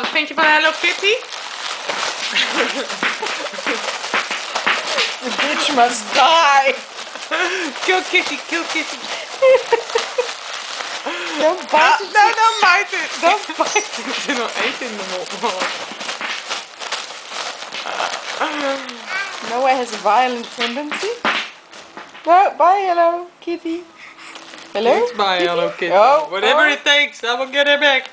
Wat vind je van Hello Kitty? The bitch must die. Kill Kitty, kill Kitty. Don't bite it. No, don't bite it. Don't bite it. Er zit nog eten in de mond. Noah has a violent tendency. No, bye, Hello Kitty. Hello? Bye, Kitty? Hello Kitty. Oh, Whatever oh. it takes, I will get her back.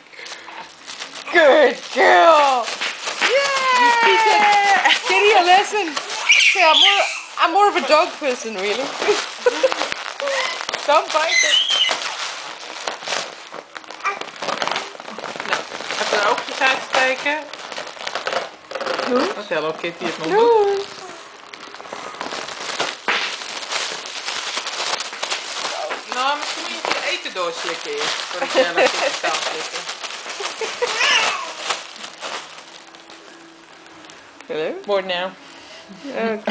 Good girl. Yeah! You teach that kitty a lesson. See, I'm more of a dog person, really. Don't bite it. Nou, even de oogjes uitsteken. Wat Hello Kitty het nog doet. Doei. Nou, misschien moet je het eten doorslikken eerst. Voordat je Hello Kitty kan slikken. Hello? Bored now. Okay.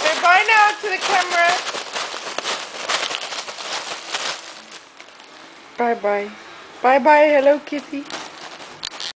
Say bye now to the camera. Bye bye. Bye bye, Hello Kitty.